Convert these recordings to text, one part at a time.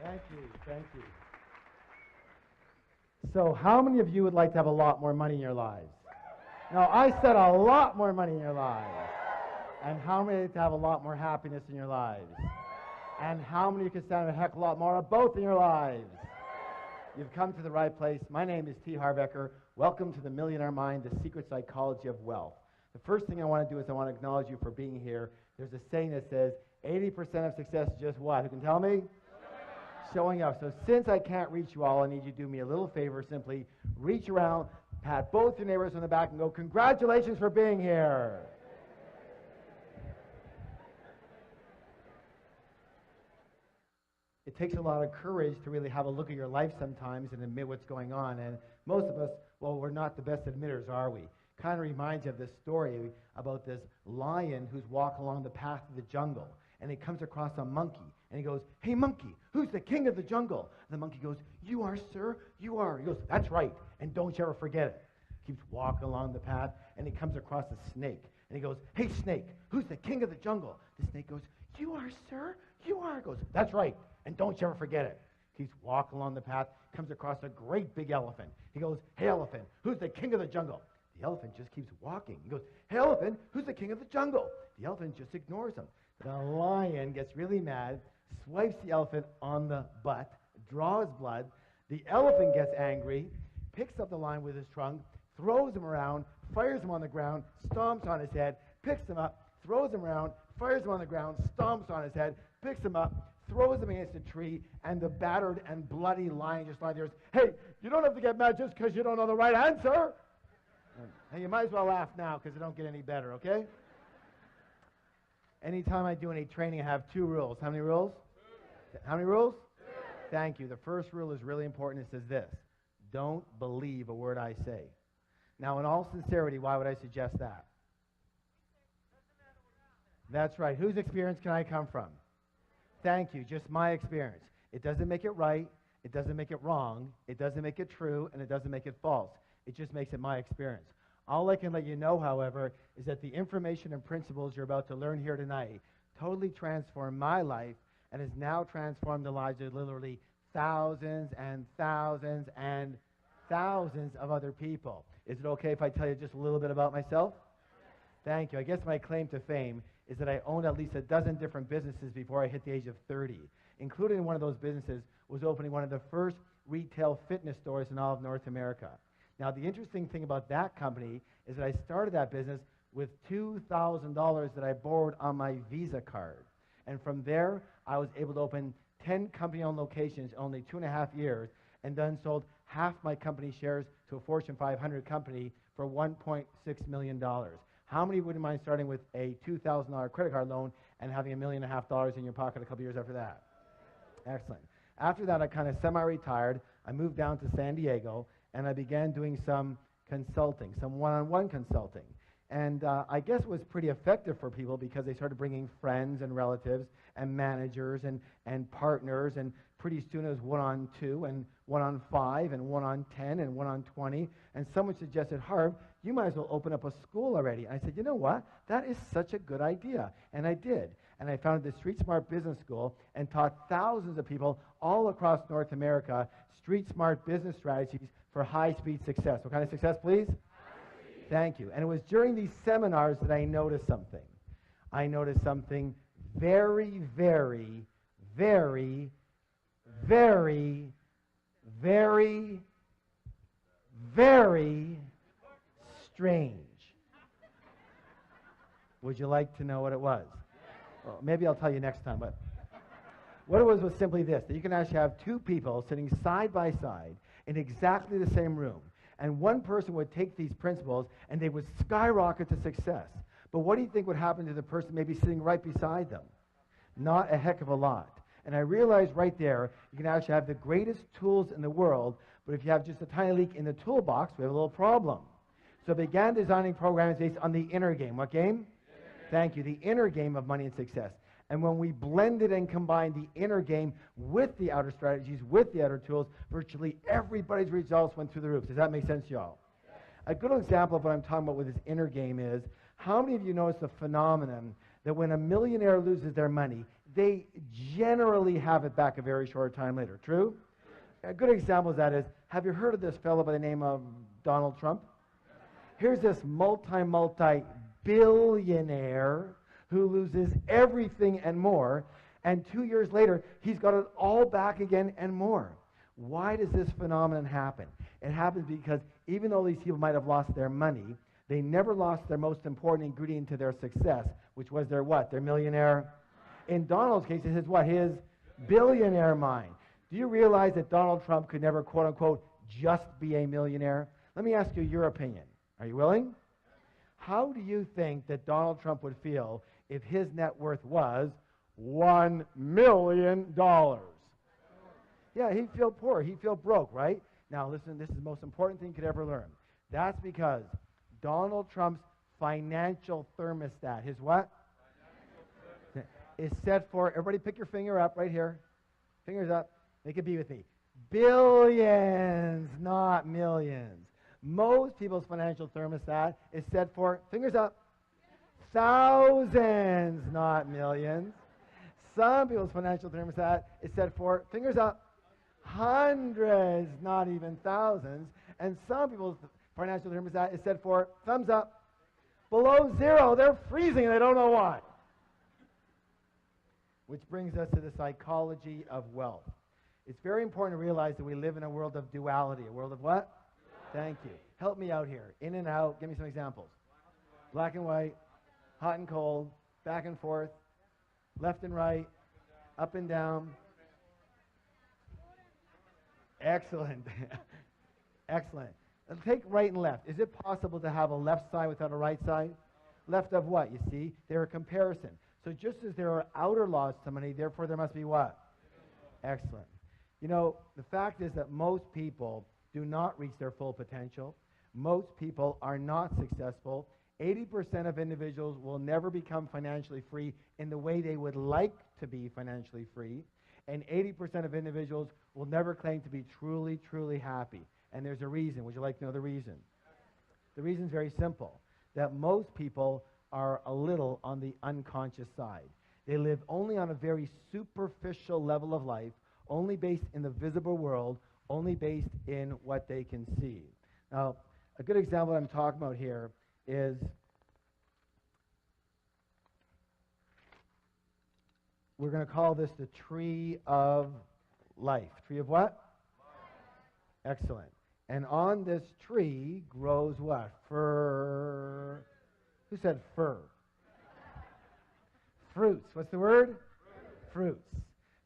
Thank you, thank you. So how many of you would like to have a lot more money in your lives? Now, I said a lot more money in your lives. And how many would like to have a lot more happiness in your lives? And how many can stand a heck of a lot more of both in your lives? You've come to the right place. My name is Harv Eker. Welcome to the Millionaire Mind, the secret psychology of wealth. The first thing I want to do is I want to acknowledge you for being here. There's a saying that says 80% of success is just what? Who can tell me? Showing up. So since I can't reach you all, I need you to do me a little favor. Simply reach around, pat both your neighbors on the back and go, congratulations for being here. It takes a lot of courage to really have a look at your life sometimes and admit what's going on. And most of us, well, we're not the best admitters, are we? Kind of reminds you of this story about this lion who's walking along the path of the jungle. And he comes across a monkey. And he goes, hey, monkey, who's the king of the jungle? And the monkey goes, you are, sir, you are. He goes, that's right, and don't you ever forget it. Keeps walking along the path, and he comes across a snake. And he goes, hey, snake, who's the king of the jungle? The snake goes, you are, sir, you are. He goes, that's right, and don't you ever forget it. Keeps walking along the path, comes across a great big elephant. He goes, hey, elephant, who's the king of the jungle? The elephant just keeps walking. He goes, hey, elephant, who's the king of the jungle? The elephant just ignores him. The lion gets really mad, swipes the elephant on the butt, draws blood. The elephant gets angry, picks up the lion with his trunk, throws him around, fires him on the ground, stomps on his head, picks him up, throws him around, fires him on the ground, stomps on his head, picks him up, throws him against a tree, and the battered and bloody lion just lies there. Hey, you don't have to get mad just because you don't know the right answer. And you might as well laugh now because it don't get any better, okay? Anytime I do any training, I have 2 rules. How many rules? 2. How many rules? 2. Thank you. The first rule is really important. It says this: don't believe a word I say. Now, in all sincerity, why would I suggest that? That's right. Whose experience can I come from? Thank you. Just my experience. It doesn't make it right. It doesn't make it wrong. It doesn't make it true. And it doesn't make it false. It just makes it my experience. All I can let you know, however, is that the information and principles you're about to learn here tonight totally transformed my life and has now transformed the lives of literally thousands and thousands and thousands of other people. Is it okay if I tell you just a little bit about myself? Thank you. I guess my claim to fame is that I owned at least a dozen different businesses before I hit the age of 30. Included in one of those businesses was opening one of the first retail fitness stores in all of North America. Now, the interesting thing about that company is that I started that business with $2,000 that I borrowed on my Visa card. And from there, I was able to open 10 company-owned locations in only 2.5 years, and then sold half my company shares to a Fortune 500 company for $1.6 million. How many wouldn't mind starting with a $2,000 credit card loan and having $1.5 million in your pocket a couple years after that? Excellent. After that, I kind of semi-retired. I moved down to San Diego, and I began doing some consulting, some one-on-one consulting. And I guess it was pretty effective for people because they started bringing friends and relatives and managers and partners, and pretty soon it was 1-on-2 and 1-on-5 and 1-on-10 and 1-on-20. And someone suggested, Harv, you might as well open up a school already. And I said, you know what? That is such a good idea. And I did. And I founded the Street Smart Business School and taught thousands of people all across North America street smart business strategies for high-speed success. What kind of success, please? High-speed. Thank you. And it was during these seminars that I noticed something. I noticed something very, very, very, very, very, very strange. Would you like to know what it was? Well, maybe I'll tell you next time, but what it was simply this: that you can actually have 2 people sitting side by side in exactly the same room, and one person would take these principles and they would skyrocket to success. But what do you think would happen to the person maybe sitting right beside them? Not a heck of a lot. And I realized right there, you can actually have the greatest tools in the world, but if you have just a tiny leak in the toolbox, we have a little problem. So I began designing programs based on the inner game. What game? Thank you. The inner game of money and success. And when we blended and combined the inner game with the outer strategies, with the outer tools, virtually everybody's results went through the roof. Does that make sense, y'all? A good example of what I'm talking about with this inner game is, how many of you notice the phenomenon that when a millionaire loses their money, they generally have it back a very short time later. True? A good example of that is, have you heard of this fellow by the name of Donald Trump? Here's this multi-billionaire who loses everything and more, and 2 years later, he's got it all back again and more. Why does this phenomenon happen? It happens because even though these people might have lost their money, they never lost their most important ingredient to their success, which was their what? Their millionaire. In Donald's case, it's his what? His billionaire mind. Do you realize that Donald Trump could never, quote unquote, just be a millionaire? Let me ask you your opinion. Are you willing? How do you think that Donald Trump would feel if his net worth was $1 million? Yeah, he'd feel poor. He'd feel broke, right? Now, listen, this is the most important thing you could ever learn. That's because Donald Trump's financial thermostat, his what? Is set for, everybody pick your finger up right here. Fingers up. Make it be with me. Billions, not millions. Most people's financial thermostat is set for, fingers up, thousands, not millions. Some people's financial thermostat is set for, fingers up, hundreds, not even thousands. And some people's financial thermostat is set for, thumbs up, below zero. They're freezing and they don't know why. Which brings us to the psychology of wealth. It's very important to realize that we live in a world of duality. A world of what? Thank you. Help me out here. In and out. Give me some examples. Black and white, hot and cold, back and forth, left and right, up and down. Excellent. Excellent. Take right and left. Is it possible to have a left side without a right side? Left of what? You see, they're a comparison. So just as there are outer laws to money, therefore there must be what? Excellent. You know, the fact is that most people do not reach their full potential. Most people are not successful. 80% of individuals will never become financially free in the way they would like to be financially free. And 80% of individuals will never claim to be truly, truly happy. And there's a reason. Would you like to know the reason? The reason is very simple, that most people are a little on the unconscious side. They live only on a very superficial level of life, only based in the visible world, only based in what they can see. Now, a good example I'm talking about here is we're going to call this the tree of life. Tree of what? Life. Excellent. And on this tree grows what? Fir. Who said fir? Fruits. What's the word? Fruits.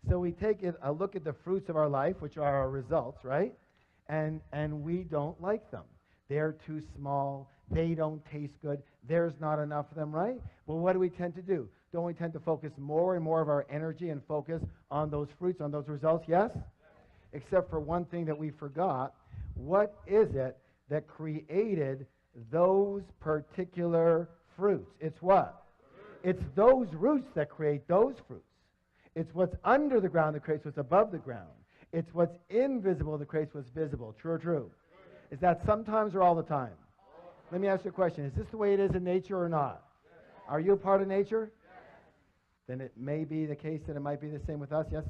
So we take a look at the fruits of our life, which are our results, right? And we don't like them. They're too small. They don't taste good. There's not enough of them, right? Well, what do we tend to do? Don't we tend to focus more and more of our energy and focus on those fruits, on those results? Yes? Except for one thing that we forgot. What is it that created those particular fruits? It's what? It's those roots that create those fruits. It's what's under the ground that creates what's above the ground. It's what's invisible that creates what's visible. True or true? Is that sometimes or all the time? Let me ask you a question. Is this the way it is in nature or not? Are you a part of nature? Then it may be the case that it might be the same with us, yes?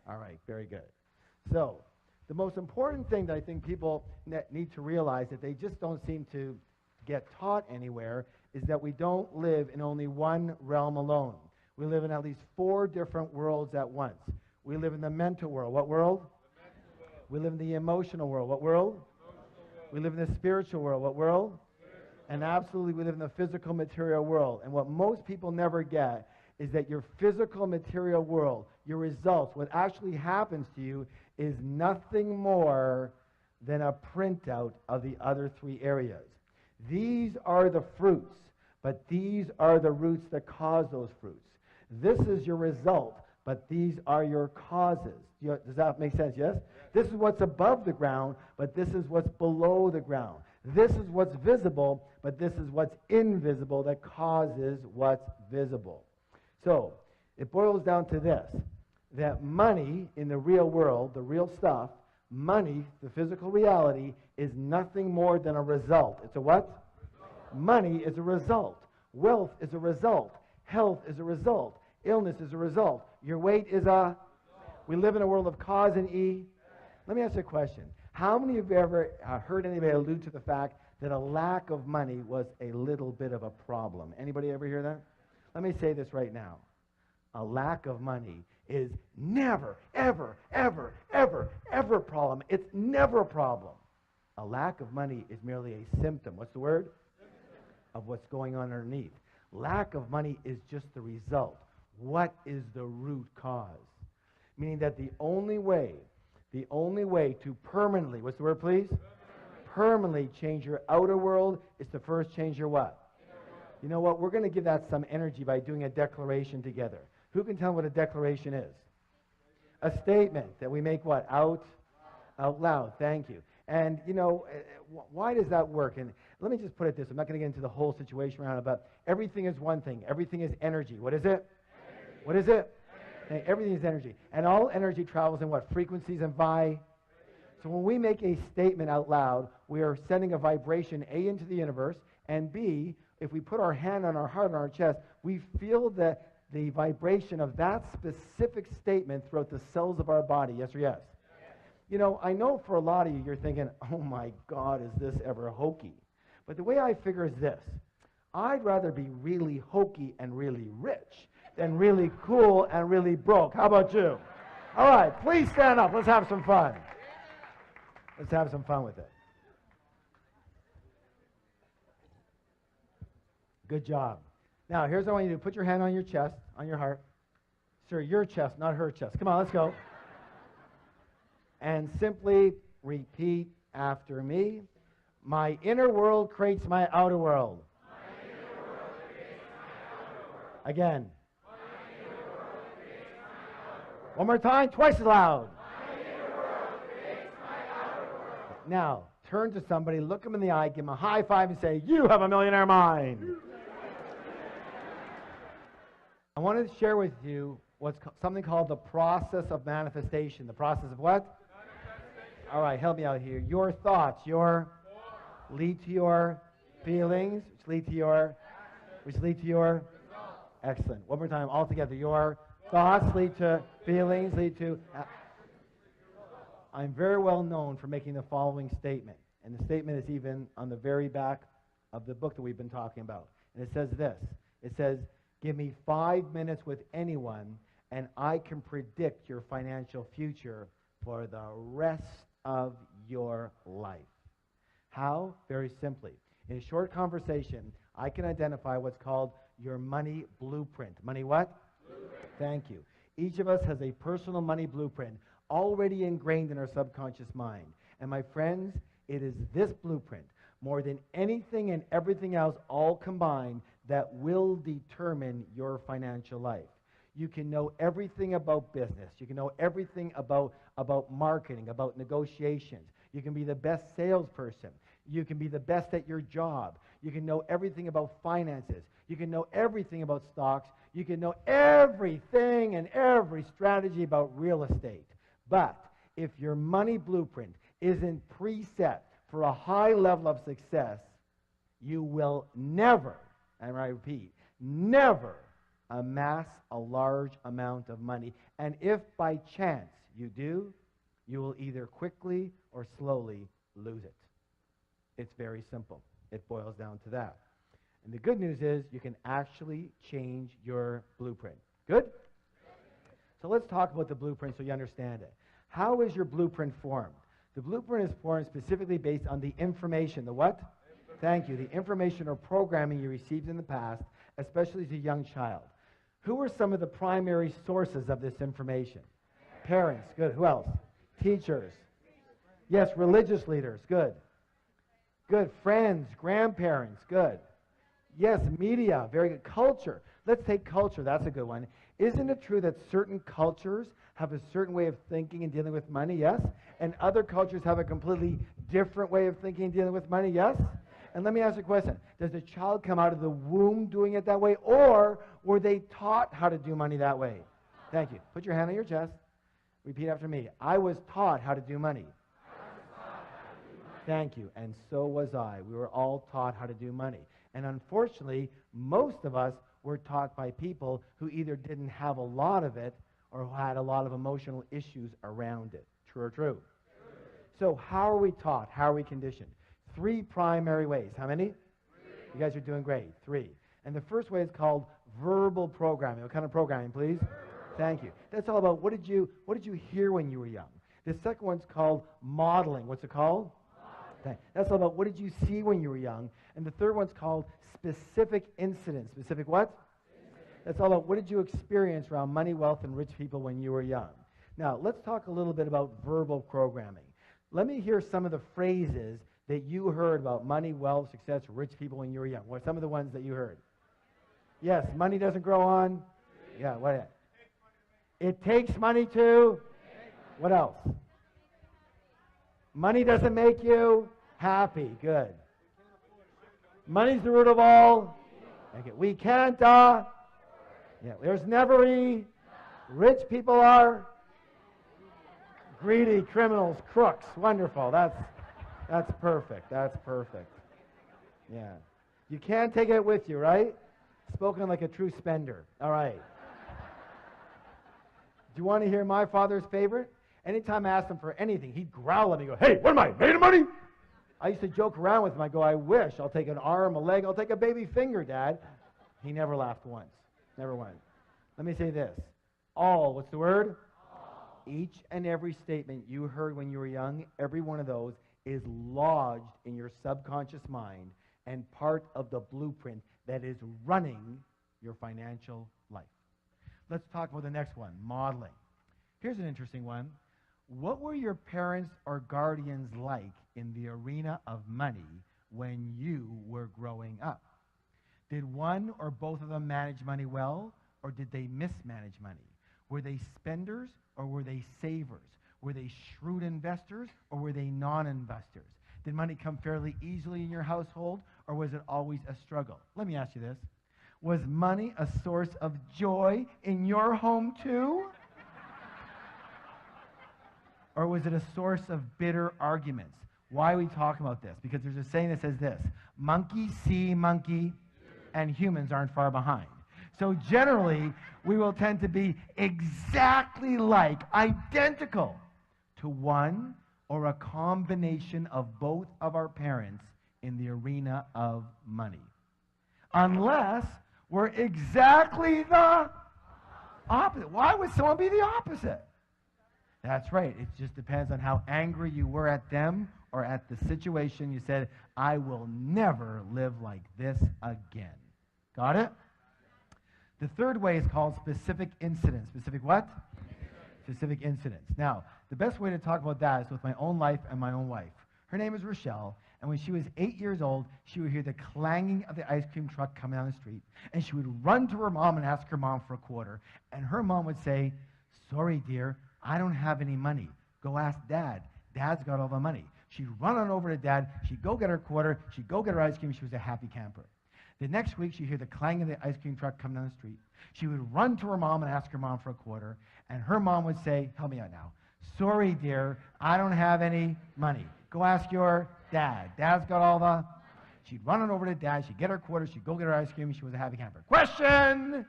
All right, very good. So, the most important thing that I think people need to realize that they just don't seem to get taught anywhere is that we don't live in only one realm alone. We live in at least 4 different worlds at once. We live in the mental world. What world? We live in the emotional world. What world? We live in the spiritual world. What world? And absolutely we live in the physical material world. And what most people never get is that your physical material world, your results, what actually happens to you is nothing more than a printout of the other 3 areas. These are the fruits, but these are the roots that cause those fruits. This is your result, but these are your causes. Does that make sense? Yes? This is what's above the ground, but this is what's below the ground. This is what's visible, but this is what's invisible that causes what's visible. So, it boils down to this, that money in the real world, the real stuff, money, the physical reality, is nothing more than a result. It's a what? Result. Money is a result. Wealth is a result. Health is a result. Illness is a result. Your weight is a... We live in a world of cause and E. Let me ask you a question. How many of you ever heard anybody allude to the fact that a lack of money was a little bit of a problem? Anybody ever hear that? Let me say this right now. A lack of money is never, ever, ever, ever, ever a problem. It's never a problem. A lack of money is merely a symptom. What's the word? Of what's going on underneath. Lack of money is just the result. What is the root cause? Meaning that the only way to permanently, what's the word, please? Permanently change your outer world is to first change your what? You know what? We're going to give that some energy by doing a declaration together. Who can tell me what a declaration is? A statement that we make what? Out loud. Thank you. And, you know, why does that work? And let me just put it this. I'm not going to get into the whole situation around it, but everything is one thing. Everything is energy. What is it? Energy. What is it? Energy. Everything is energy. And all energy travels in what? Frequencies and So when we make a statement out loud, we are sending a vibration, A, into the universe, and B, if we put our hand on our heart, on our chest, we feel the vibration of that specific statement throughout the cells of our body. Yes or yes? You know, I know for a lot of you, you're thinking, oh my God, is this ever hokey? But the way I figure is this. I'd rather be really hokey and really rich than really cool and really broke. How about you? All right, please stand up. Let's have some fun. Let's have some fun with it. Good job. Now, here's what I want you to do. Put your hand on your chest, on your heart. Sir, your chest, not her chest. Come on, let's go. And simply repeat after me. My inner world creates my outer world. My inner world creates my outer world. Again. My inner world creates my outer world. One more time, twice as loud. My inner world creates my outer world. Now, turn to somebody, look them in the eye, give them a high five and say, you have a millionaire mind. I wanted to share with you something called the process of manifestation. The process of what? All right, help me out here. Your thoughts, lead to your feelings, which lead to your results. Excellent. One more time, all together. Your thoughts lead to feelings, lead to... I'm very well known for making the following statement, and the statement is even on the very back of the book that we've been talking about. And it says this. It says, give me 5 minutes with anyone, and I can predict your financial future for the rest of your life. How? Very simply. In a short conversation, I can identify what's called your money blueprint. Money what? Blueprint. Thank you. Each of us has a personal money blueprint already ingrained in our subconscious mind. And my friends, it is this blueprint, more than anything and everything else all combined, that will determine your financial life. You can know everything about business. You can know everything about marketing, about negotiations. You can be the best salesperson. You can be the best at your job. You can know everything about finances. You can know everything about stocks. You can know everything and every strategy about real estate. But if your money blueprint isn't preset for a high level of success, you will never, and I repeat, never amass a large amount of money. And if by chance you do, you will either quickly or slowly lose it. It's very simple. It boils down to that. And the good news is you can actually change your blueprint. Good? So let's talk about the blueprint so you understand it. How is your blueprint formed? The blueprint is formed specifically based on the information. The what? Thank you. The information or programming you received in the past, especially as a young child. Who are some of the primary sources of this information? Parents. Good. Who else? Teachers. Yes, religious leaders. Good. Good. Friends, grandparents. Good. Yes, media. Very good. Culture. Let's take culture. That's a good one. Isn't it true that certain cultures have a certain way of thinking and dealing with money? Yes. And other cultures have a completely different way of thinking and dealing with money? Yes. And let me ask you a question. Does the child come out of the womb doing it that way, or were they taught how to do money that way? Thank you. Put your hand on your chest. Repeat after me. I was taught how to do money. Thank you. And so was I. We were all taught how to do money. And unfortunately, most of us were taught by people who either didn't have a lot of it or who had a lot of emotional issues around it. True or true? So how are we taught? How are we conditioned? 3 primary ways. How many? 3. You guys are doing great. 3. And the first way is called verbal programming. What kind of programming, please? Thank you. That's all about what did you hear when you were young. The second one's called modeling. What's it called? Modeling. That's all about what did you see when you were young. And the third one's called specific incidents. Specific what? That's all about what did you experience around money, wealth, and rich people when you were young. Now, let's talk a little bit about verbal programming. Let me hear some of the phrases that you heard about money, wealth, success, rich people when you were young. What are some of the ones that you heard? Yes, money doesn't grow on. Yeah, what? It takes money to. What else? Money doesn't make you happy. Good. Money's the root of all. Okay. We can't. Yeah. There's never rich people are greedy, criminals, crooks. Wonderful. That's perfect. That's perfect. Yeah. You can't take it with you, right? Spoken like a true spender. All right. Do you want to hear my father's favorite? Anytime I asked him for anything, he'd growl at me and go, "Hey, what am I, made of money?" I used to joke around with him. I go, "I wish. I'll take an arm, a leg. I'll take a baby finger, Dad." He never laughed once. Never once. Let me say this. All, what's the word? All. Each and every statement you heard when you were young, every one of those is lodged in your subconscious mind and part of the blueprint that is running your financial life. Let's talk about the next one, modeling. Here's an interesting one. What were your parents or guardians like in the arena of money when you were growing up? Did one or both of them manage money well, or did they mismanage money? Were they spenders or were they savers? Were they shrewd investors or were they non-investors? Did money come fairly easily in your household, or was it always a struggle? Let me ask you this. Was money a source of joy in your home too? Or was it a source of bitter arguments? Why are we talking about this? Because there's a saying that says this: monkey see monkey, and humans aren't far behind. So generally, we will tend to be exactly like, identical to one or a combination of both of our parents in the arena of money. Unless we're exactly the opposite. Why would someone be the opposite? That's right. It just depends on how angry you were at them or at the situation. You said, "I will never live like this again." Got it? The third way is called specific incidents. Specific what? Specific incidents. Now, the best way to talk about that is with my own life and my own wife. Her name is Rochelle, and when she was 8 years old, she would hear the clanging of the ice cream truck coming down the street, and she would run to her mom and ask her mom for a quarter, and her mom would say, "Sorry, dear, I don't have any money. Go ask Dad. Dad's got all the money." She'd run on over to Dad. She'd go get her quarter. She'd go get her ice cream. She was a happy camper. The next week, she'd hear the clang of the ice cream truck coming down the street. She would run to her mom and ask her mom for a quarter, and her mom would say, "Help me out now. Sorry, dear, I don't have any money. Go ask your dad. Dad's got all the..." She'd run on over to Dad. She'd get her quarter. She'd go get her ice cream. She was a happy camper. Question!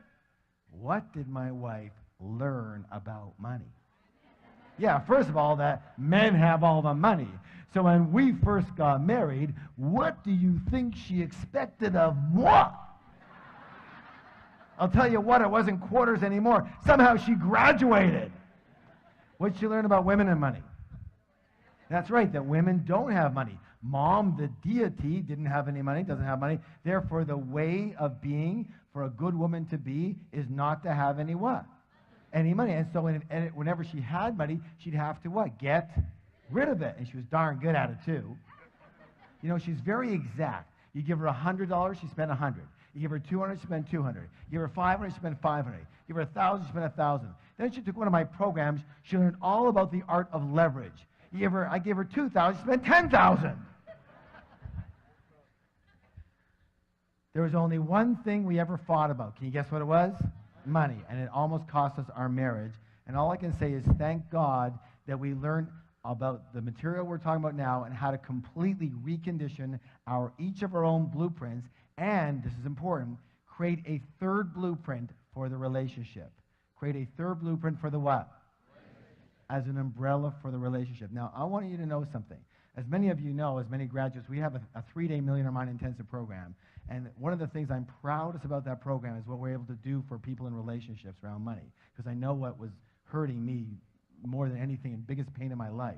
What did my wife learn about money? Yeah, first of all, that men have all the money. So when we first got married, what do you think she expected of moi? I'll tell you what, it wasn't quarters anymore. Somehow she graduated. What did she learn about women and money? That's right, that women don't have money. Mom, the deity, didn't have any money, doesn't have money. Therefore, the way of being for a good woman to be is not to have any what? Any money. And so whenever she had money, she'd have to what? Get rid of it. And she was darn good at it too. You know, she's very exact. You give her $100, she spent $100. You give her $200, she spent $200. You give her $500, she spent $500. You give her $1,000, she spent $1,000. Then she took one of my programs. She learned all about the art of leverage. I gave her $2,000, she spent $10,000. There was only one thing we ever fought about. Can you guess what it was? Money. And it almost cost us our marriage. And all I can say is thank God that we learned about the material we're talking about now and how to completely recondition each of our own blueprints and, this is important, Create a third blueprint for the relationship. Create a third blueprint for the what? As an umbrella for the relationship. Now, I want you to know something. As many of you know, as many graduates, we have a 3-day Millionaire Mind Intensive program. And one of the things I'm proudest about that program is what we're able to do for people in relationships around money. Because I know what was hurting me more than anything and biggest pain in my life.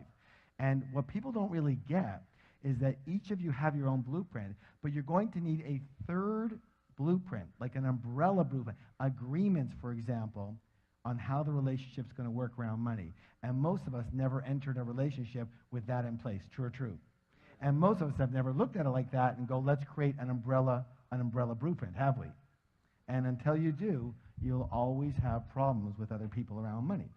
And what people don't really get is that each of you have your own blueprint, but you're going to need a third blueprint, like an umbrella blueprint, agreements, for example, on how the relationship's going to work around money. And most of us never entered a relationship with that in place. True or true? And most of us have never looked at it like that and go, let's create an umbrella blueprint, have we? And until you do, you'll always have problems with other people around money.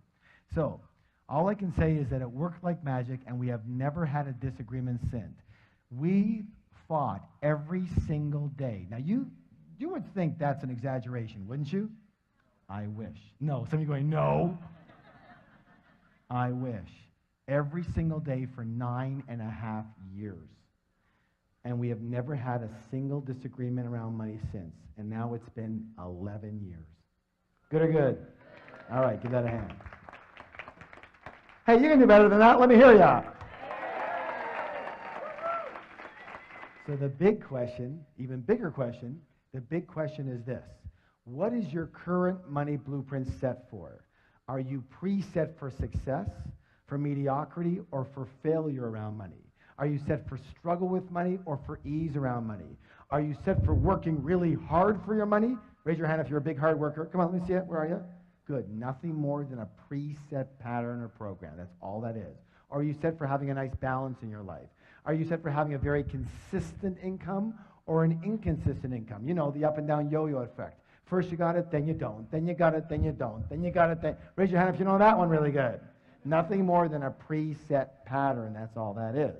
So all I can say is that it worked like magic, and we have never had a disagreement since. We fought every single day. Now, you would think that's an exaggeration, wouldn't you? I wish. No, some of you going, no. I wish. Every single day for 9.5 years. And we have never had a single disagreement around money since. And now it's been 11 years. Good or good? All right, give that a hand. Hey, you can do better than that. Let me hear ya. So the big question, even bigger question, the big question is this. What is your current money blueprint set for? Are you preset for success, for mediocrity, or for failure around money? Are you set for struggle with money or for ease around money? Are you set for working really hard for your money? Raise your hand if you're a big hard worker. Come on, let me see it. Where are you? Good. Nothing more than a preset pattern or program. That's all that is. Or are you set for having a nice balance in your life? Are you set for having a very consistent income or an inconsistent income? You know, the up and down yo-yo effect. First you got it, then you don't. Then you got it, then you don't. Then you got it, then... Raise your hand if you know that one really good. Nothing more than a preset pattern. That's all that is.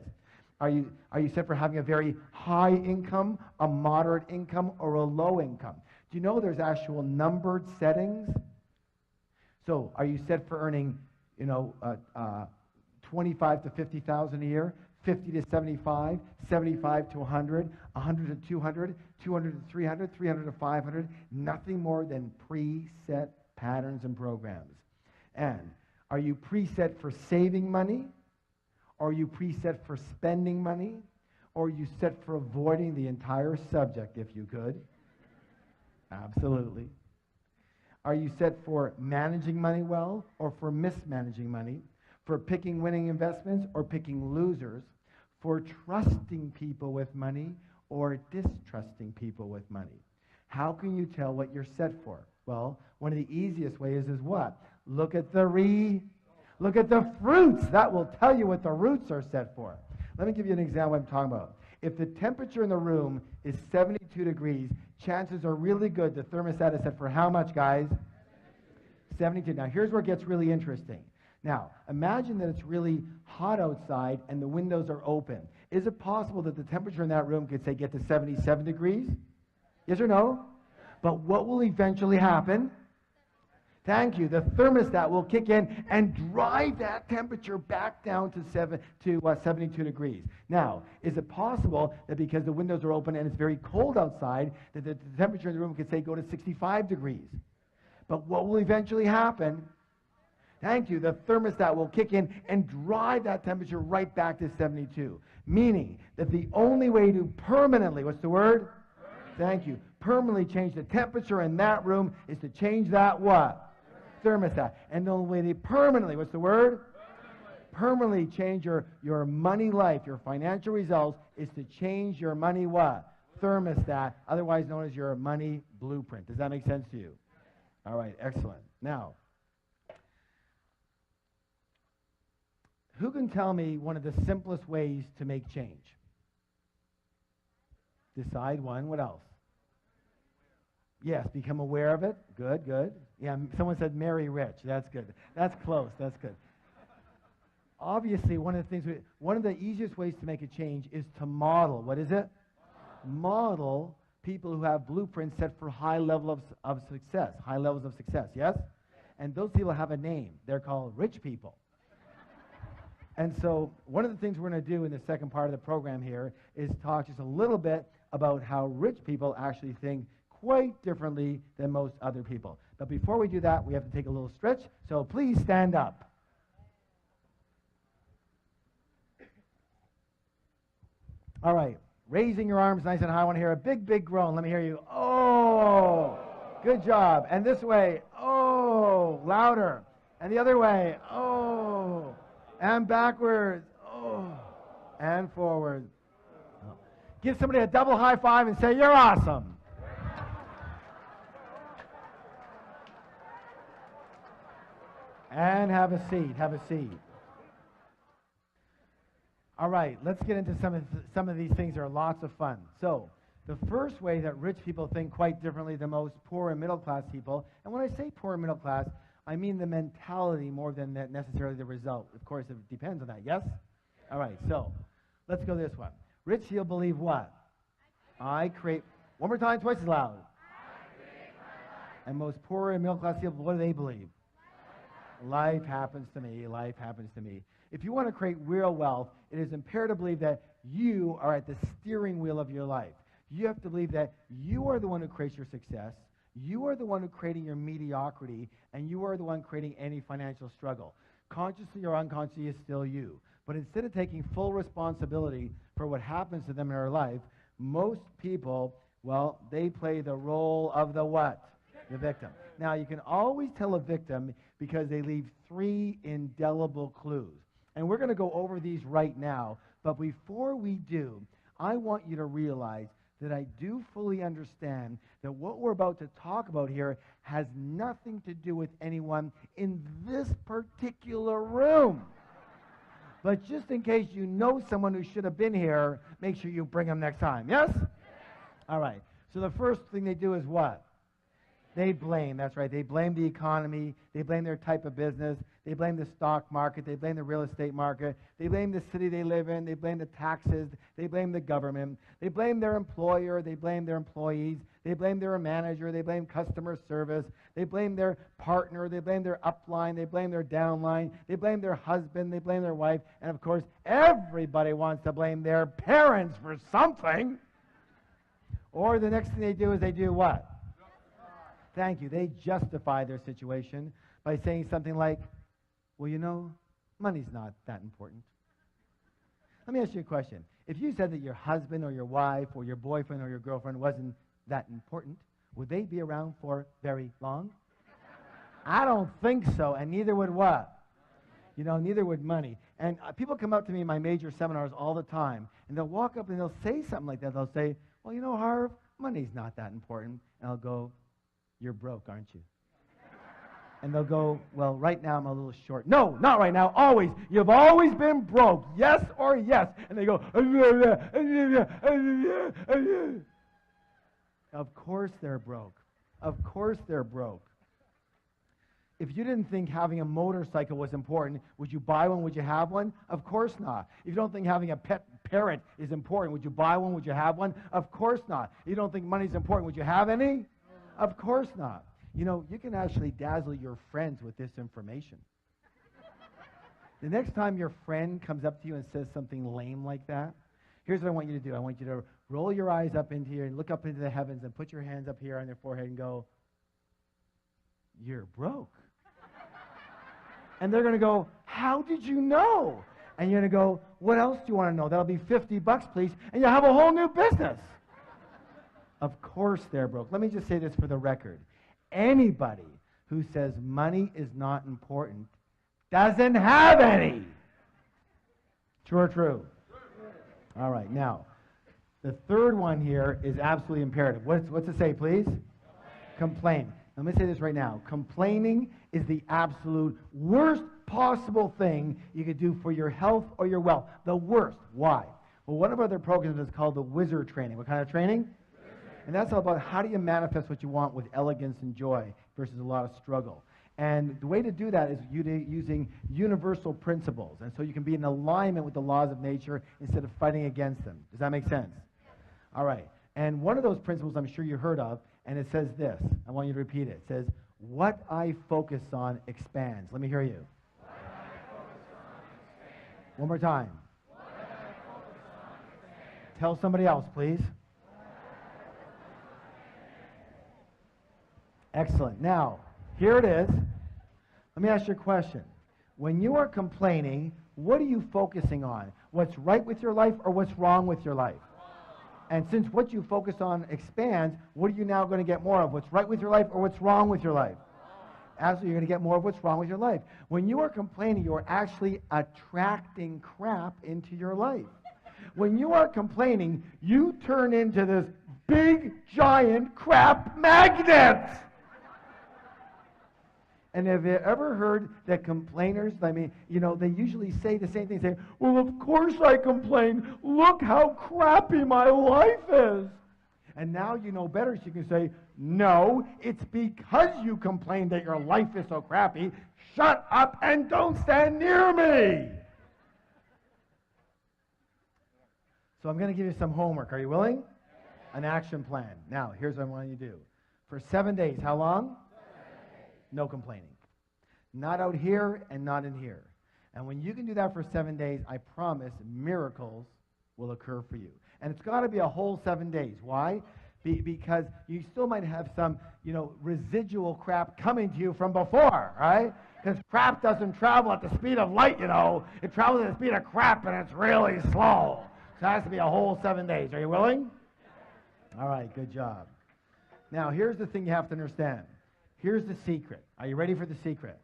Are you set for having a very high income, a moderate income, or a low income? Do you know there's actual numbered settings? So are you set for earning, 25 to 50,000 a year, 50 to 75, 75 to 100, 100 to 200, 200 to 300, 300 to 500, nothing more than preset patterns and programs. And are you preset for saving money? Or are you preset for spending money? Or are you set for avoiding the entire subject, if you could? Absolutely. Are you set for managing money well or for mismanaging money? For picking winning investments or picking losers? For trusting people with money or distrusting people with money? How can you tell what you're set for? Well, one of the easiest ways is what? Look at the fruits. That will tell you what the roots are set for. Let me give you an example of what I'm talking about. If the temperature in the room is 72 degrees, chances are really good the thermostat is set for how much, guys? 72. Now, here's where it gets really interesting. Now, imagine that it's really hot outside and the windows are open. Is it possible that the temperature in that room could, say, get to 77 degrees? Yes or no? But what will eventually happen? Thank you. The thermostat will kick in and drive that temperature back down to 72 degrees. Now, is it possible that because the windows are open and it's very cold outside, that the temperature in the room could, say, go to 65 degrees? But what will eventually happen? Thank you. The thermostat will kick in and drive that temperature right back to 72. Meaning that the only way to permanently, what's the word? Thank you. Permanently change the temperature in that room is to change that what? Thermostat. And the only way to permanently, what's the word? Permanently change your money life, your financial results, is to change your money what? Thermostat, otherwise known as your money blueprint. Does that make sense to you? All right, excellent. Now, who can tell me one of the simplest ways to make change? Decide one. What else? Yes, become aware of it. Good, good. Yeah, someone said marry rich. That's good. That's close. That's good. Obviously, one of the easiest ways to make a change is to model. What is it? Model people who have blueprints set for high levels of success. High levels of success, yes? And those people have a name. They're called rich people. And so one of the things we're going to do in the second part of the program here is talk just a little bit about how rich people actually think quite differently than most other people. But before we do that, we have to take a little stretch, so please stand up. All right, raising your arms nice and high. I want to hear a big, big groan. Let me hear you. Oh, good job. And this way, oh, louder. And the other way, oh, and backwards, oh, and forward. Oh. Give somebody a double high five and say, you're awesome. And have a seat, have a seat. All right, let's get into some of these things that are lots of fun. So, the first way that rich people think quite differently than most poor and middle class people, and when I say poor and middle class, I mean the mentality more than necessarily the result. Of course, it depends on that, yes? All right, so let's go this one. Rich people believe what? I create, one more time, twice as loud. I create my life. And most poor and middle class people, what do they believe? Life happens to me, life happens to me. If you want to create real wealth, it is imperative to believe that you are at the steering wheel of your life. You have to believe that you are the one who creates your success, you are the one who creating your mediocrity, and you are the one creating any financial struggle. Consciously or unconsciously is still you. But instead of taking full responsibility for what happens to them in their life, most people, well, they play the role of the what? The victim. Now, you can always tell a victim because they leave 3 indelible clues. And we're going to go over these right now. But before we do, I want you to realize that I do fully understand that what we're about to talk about here has nothing to do with anyone in this particular room. But just in case you know someone who should have been here, make sure you bring them next time. Yes? All right. So the first thing they do is what? They blame. That's right. They blame the economy. They blame their type of business. They blame the stock market. They blame the real estate market. They blame the city they live in. They blame the taxes. They blame the government. They blame their employer. They blame their employees. They blame their manager. They blame customer service. They blame their partner. They blame their upline. They blame their downline. They blame their husband. They blame their wife. And of course, everybody wants to blame their parents for something. Or the next thing they do is they do what? Thank you. They justify their situation by saying something like, well, you know, money's not that important. Let me ask you a question. If you said that your husband or your wife or your boyfriend or your girlfriend wasn't that important, would they be around for very long? I don't think so, and neither would what? You know, neither would money. And people come up to me in my major seminars all the time, and they'll walk up and they'll say something like that. They'll say, well, you know, Harv, money's not that important. And I'll go, you're broke, aren't you? And they'll go, well, right now I'm a little short. No, not right now, always. You've always been broke, yes or yes. And they go, of course they're broke. Of course they're broke. If you didn't think having a motorcycle was important, would you buy one? Would you have one? Of course not. If you don't think having a pet parrot is important, would you buy one? Would you have one? Of course not. If you don't think money's important, would you have any? Of course not. You know, you can actually dazzle your friends with this information. The next time your friend comes up to you and says something lame like that, here's what I want you to do. I want you to roll your eyes up into here and look up into the heavens and put your hands up here on your forehead and go, you're broke. And they're going to go, how did you know? And you're going to go, what else do you want to know? That'll be $50, please, and you'll have a whole new business. Of course they're broke. Let me just say this for the record. Anybody who says money is not important doesn't have any. True or true? All right, now, the third one here is absolutely imperative. What's it say, please? Complain. Let me say this right now. Complaining is the absolute worst possible thing you could do for your health or your wealth. The worst. Why? Well, one of our other programs is called the Wizard Training. What kind of training? And that's all about how do you manifest what you want with elegance and joy versus a lot of struggle. And the way to do that is using universal principles. And so you can be in alignment with the laws of nature instead of fighting against them. Does that make sense? All right. And one of those principles I'm sure you heard of, and it says this. I want you to repeat it. It says, what I focus on expands. Let me hear you. What I focus on expands. One more time. What I focus on expands. Tell somebody else, please. Excellent. Now, here it is. Let me ask you a question. When you are complaining, what are you focusing on? What's right with your life or what's wrong with your life? And since what you focus on expands, what are you now going to get more of? What's right with your life or what's wrong with your life? Absolutely, you're going to get more of what's wrong with your life. When you are complaining, you're actually attracting crap into your life. When you are complaining, you turn into this big, giant crap magnet. And have you ever heard that complainers, I mean, you know, they usually say the same thing, say, well, of course I complain. Look how crappy my life is. And now you know better, so you can say, no, it's because you complain that your life is so crappy. Shut up and don't stand near me. So I'm going to give you some homework. Are you willing? An action plan. Now, here's what I want you to do. For 7 days, how long? No complaining. Not out here and not in here. And when you can do that for 7 days, I promise miracles will occur for you. And it's got to be a whole 7 days. Why? Because you still might have some, you know, residual crap coming to you from before, right? Because crap doesn't travel at the speed of light, you know. It travels at the speed of crap, and it's really slow. So it has to be a whole 7 days. Are you willing? All right, good job. Now, here's the thing you have to understand. Here's the secret. Are you ready for the secret?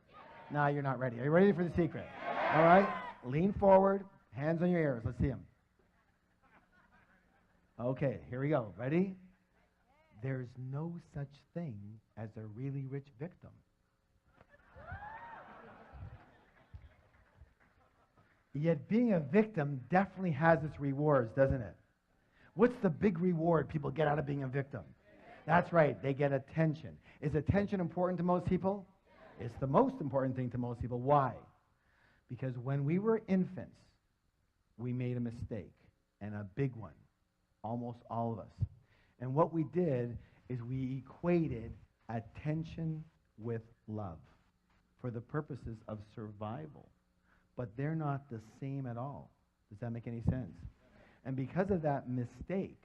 No, you're not ready. Are you ready for the secret? All right, lean forward, hands on your ears. Let's see them. Okay, here we go. Ready? There's no such thing as a really rich victim. Yet being a victim definitely has its rewards, doesn't it? What's the big reward people get out of being a victim? That's right, they get attention. Is attention important to most people? It's the most important thing to most people. Why? Because when we were infants, we made a mistake, and a big one. Almost all of us. And what we did is we equated attention with love for the purposes of survival. But they're not the same at all. Does that make any sense? And because of that mistake,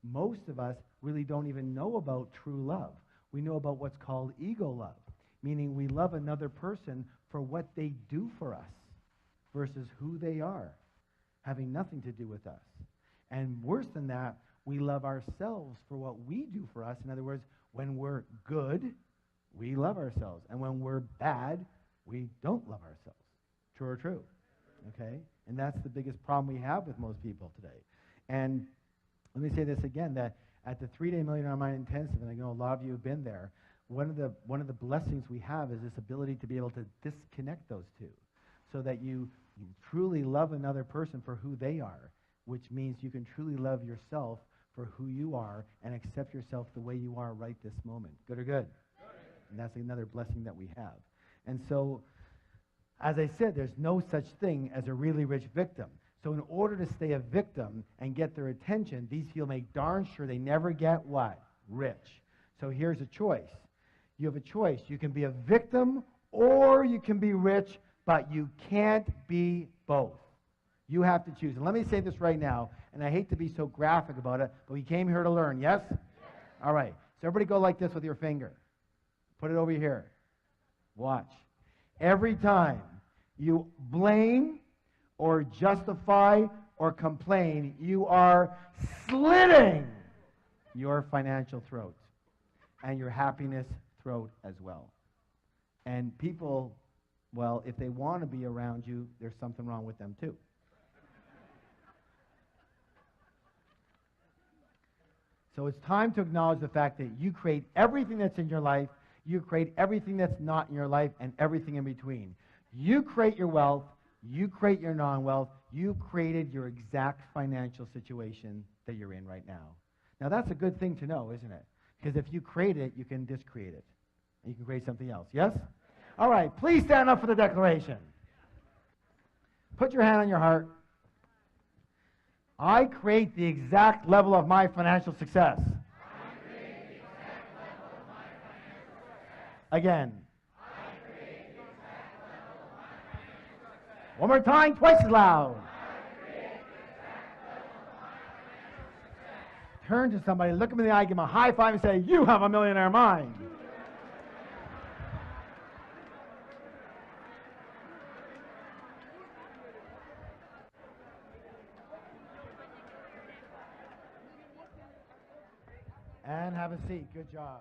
most of us really don't even know about true love. We know about what's called ego love, meaning we love another person for what they do for us versus who they are, having nothing to do with us. And worse than that, we love ourselves for what we do for us. In other words, when we're good, we love ourselves. And when we're bad, we don't love ourselves. True or true? Okay? And that's the biggest problem we have with most people today. And let me say this again, that at the 3-day Millionaire Mind Intensive, and I know a lot of you have been there, one of the blessings we have is this ability to be able to disconnect those two so that you truly love another person for who they are, which means you can truly love yourself for who you are and accept yourself the way you are right this moment. Good or good? And that's another blessing that we have. And so, as I said, there's no such thing as a really rich victim. So in order to stay a victim and get their attention, these people make darn sure they never get what? Rich. So here's a choice. You have a choice. You can be a victim or you can be rich, but you can't be both. You have to choose. And let me say this right now, and I hate to be so graphic about it, but we came here to learn, yes? All right. So everybody go like this with your finger. Put it over here. Watch. Every time you blame or justify or complain, you are slitting your financial throat and your happiness throat as well. And people, well, if they want to be around you, there's something wrong with them too. So it's time to acknowledge the fact that you create everything that's in your life, you create everything that's not in your life, and everything in between. You create your wealth, you create your non-wealth, you created your exact financial situation that you're in right now. Now that's a good thing to know, isn't it? Because if you create it, you can discreate it. And you can create something else. Yes? All right, please stand up for the declaration. Put your hand on your heart. I create the exact level of my financial success. I create the exact level of my financial success. Again. I create the exact level of my financial success. One more time, twice as loud. I create the exact level of my financial success. Turn to somebody, look them in the eye, give them a high five, and say, you have a millionaire mind. And have a seat. Good job.